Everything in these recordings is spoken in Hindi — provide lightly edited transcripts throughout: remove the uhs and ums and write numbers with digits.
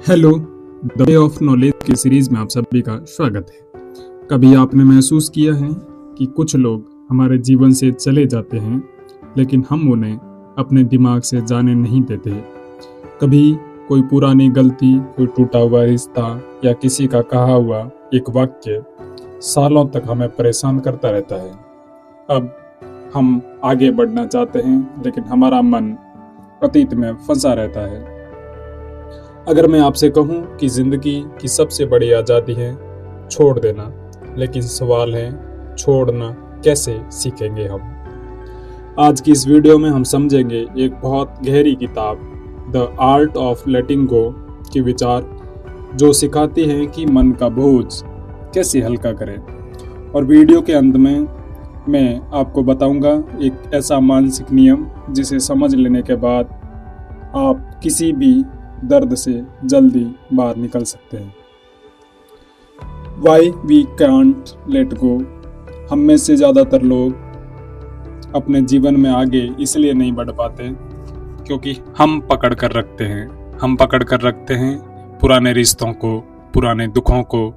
Hello, the way of knowledge की सीरीज में आप सभी का स्वागत है। कभी आपने महसूस किया है कि कुछ लोग हमारे जीवन से चले जाते हैं, लेकिन हम उन्हें अपने दिमाग से जाने नहीं देते। कभी कोई पुरानी गलती, कोई टूटा हुआ रिश्ता या किसी का कहा हुआ एक वाक्य सालों तक हमें परेशान करता रहता है। अब हम आगे बढ़ना चाहते हैं, लेकिन हमारा मन अतीत में फंसा रहता है। अगर मैं आपसे कहूं कि जिंदगी की सबसे बड़ी आज़ादी है छोड़ देना, लेकिन सवाल है छोड़ना कैसे सीखेंगे हम। आज की इस वीडियो में हम समझेंगे एक बहुत गहरी किताब द आर्ट ऑफ लेटिंग गो के विचार, जो सिखाती है कि मन का बोझ कैसे हल्का करें। और वीडियो के अंत में मैं आपको बताऊंगा एक ऐसा मानसिक नियम जिसे समझ लेने के बाद आप किसी भी दर्द से जल्दी बाहर निकल सकते हैं। Why we can't let go. हम में से ज़्यादातर लोग अपने जीवन में आगे इसलिए नहीं बढ़ पाते क्योंकि हम पकड़ कर रखते हैं पुराने रिश्तों को, पुराने दुखों को,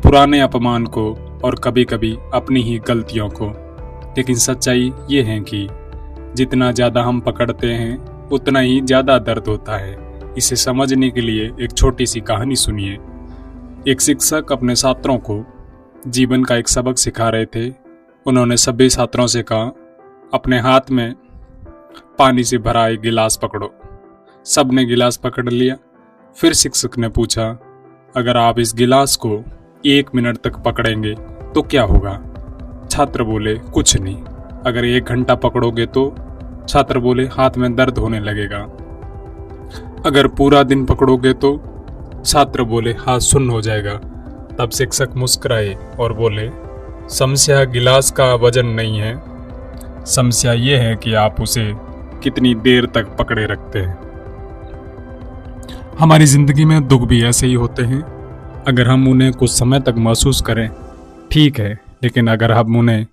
पुराने अपमान को और कभी कभी अपनी ही गलतियों को। लेकिन सच्चाई ये है कि जितना ज़्यादा हम पकड़ते हैं उतना ही ज़्यादा दर्द होता है। इसे समझने के लिए एक छोटी सी कहानी सुनिए। एक शिक्षक अपने छात्रों को जीवन का एक सबक सिखा रहे थे। उन्होंने सभी छात्रों से कहा, अपने हाथ में पानी से भरा एक गिलास पकड़ो। सबने गिलास पकड़ लिया। फिर शिक्षक ने पूछा, अगर आप इस गिलास को 1 मिनट तक पकड़ेंगे तो क्या होगा? छात्र बोले, कुछ नहीं। अगर 1 घंटा पकड़ोगे तो? छात्र बोले, हाथ में दर्द होने लगेगा। अगर पूरा दिन पकड़ोगे तो? छात्र बोले, हाथ सुन्न हो जाएगा। तब शिक्षक मुस्कुराए और बोले, समस्या गिलास का वजन नहीं है, समस्या ये है कि आप उसे कितनी देर तक पकड़े रखते हैं। हमारी जिंदगी में दुख भी ऐसे ही होते हैं। अगर हम उन्हें कुछ समय तक महसूस करें ठीक है, लेकिन अगर हम उन्हें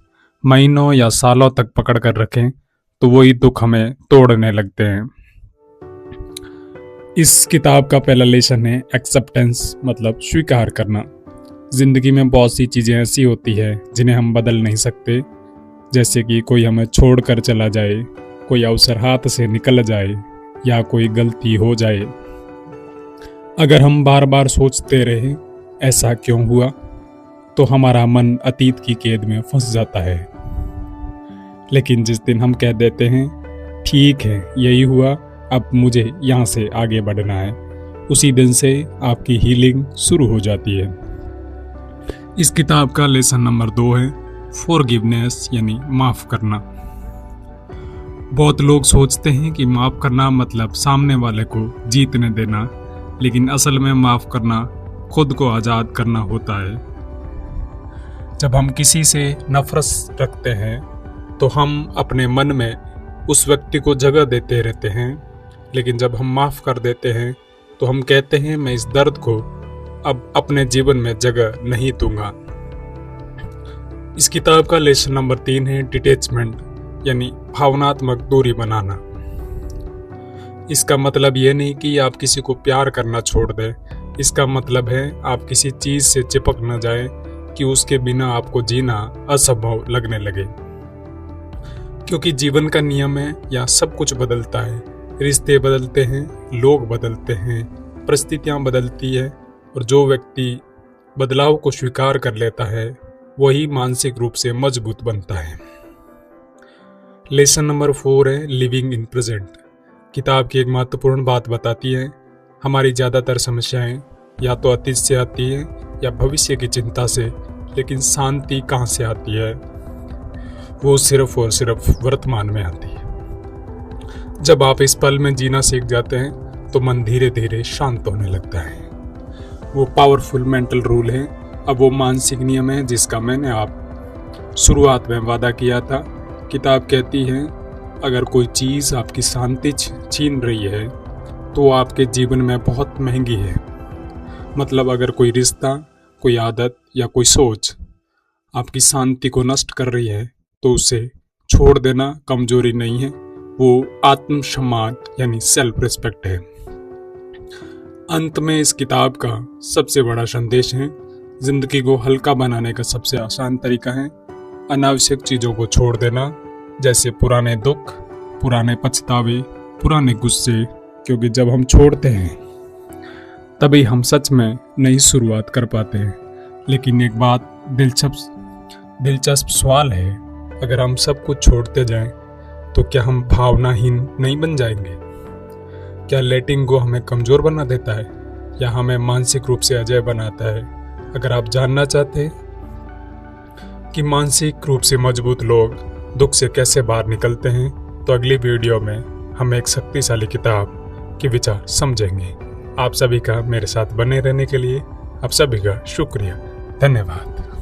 महीनों या सालों तक पकड़ कर रखें तो वही दुख हमें तोड़ने लगते हैं। इस किताब का पहला लेसन है एक्सेप्टेंस, मतलब स्वीकार करना। जिंदगी में बहुत सी चीज़ें ऐसी होती है जिन्हें हम बदल नहीं सकते, जैसे कि कोई हमें छोड़कर चला जाए, कोई अवसर हाथ से निकल जाए या कोई गलती हो जाए। अगर हम बार बार सोचते रहे ऐसा क्यों हुआ, तो हमारा मन अतीत की कैद में फंस जाता है। लेकिन जिस दिन हम कह देते हैं ठीक है यही हुआ, अब मुझे यहाँ से आगे बढ़ना है, उसी दिन से आपकी हीलिंग शुरू हो जाती है। इस किताब का लेसन नंबर 2 है फॉरगिवनेस, यानी माफ़ करना। बहुत लोग सोचते हैं कि माफ़ करना मतलब सामने वाले को जीतने देना, लेकिन असल में माफ़ करना खुद को आज़ाद करना होता है। जब हम किसी से नफरत रखते हैं तो हम अपने मन में उस व्यक्ति को जगह देते रहते हैं, लेकिन जब हम माफ़ कर देते हैं तो हम कहते हैं मैं इस दर्द को अब अपने जीवन में जगह नहीं दूंगा। इस किताब का लेसन नंबर 3 है डिटैचमेंट, यानी भावनात्मक दूरी बनाना। इसका मतलब यह नहीं कि आप किसी को प्यार करना छोड़ दें, इसका मतलब है आप किसी चीज़ से चिपक न जाए कि उसके बिना आपको जीना असंभव लगने लगे। क्योंकि जीवन का नियम है, या सब कुछ बदलता है, रिश्ते बदलते हैं, लोग बदलते हैं, परिस्थितियां बदलती है, और जो व्यक्ति बदलाव को स्वीकार कर लेता है वही मानसिक रूप से मजबूत बनता है। लेसन नंबर 4 है लिविंग इन प्रेजेंट। किताब की एक महत्वपूर्ण बात बताती है, हमारी ज़्यादातर समस्याएं या तो अतीत से आती है या भविष्य की चिंता से, लेकिन शांति कहाँ से आती है? वो सिर्फ और सिर्फ वर्तमान में आती है। जब आप इस पल में जीना सीख जाते हैं तो मन धीरे धीरे शांत होने लगता है। वो पावरफुल मेंटल रूल है, अब वो मानसिक नियम है जिसका मैंने आप शुरुआत में वादा किया था। किताब कहती है, अगर कोई चीज़ आपकी शांति छीन रही है तो आपके जीवन में बहुत महंगी है। मतलब अगर कोई रिश्ता, कोई आदत या कोई सोच आपकी शांति को नष्ट कर रही है तो उसे छोड़ देना कमजोरी नहीं है, वो आत्मसम्मान यानी सेल्फ रिस्पेक्ट है। अंत में इस किताब का सबसे बड़ा संदेश है, जिंदगी को हल्का बनाने का सबसे आसान तरीका है अनावश्यक चीज़ों को छोड़ देना, जैसे पुराने दुख, पुराने पछतावे, पुराने गुस्से, क्योंकि जब हम छोड़ते हैं तभी हम सच में नई शुरुआत कर पाते हैं। लेकिन एक बात दिलचस्प सवाल है, अगर हम सब कुछ छोड़ते जाएं तो क्या हम भावनाहीन नहीं बन जाएंगे? क्या लेटिंग गो हमें कमज़ोर बना देता है या हमें मानसिक रूप से अजेय बनाता है? अगर आप जानना चाहते हैं कि मानसिक रूप से मजबूत लोग दुख से कैसे बाहर निकलते हैं, तो अगली वीडियो में हम एक शक्तिशाली किताब के विचार समझेंगे। आप सभी का मेरे साथ बने रहने के लिए आप सभी का शुक्रिया, धन्यवाद।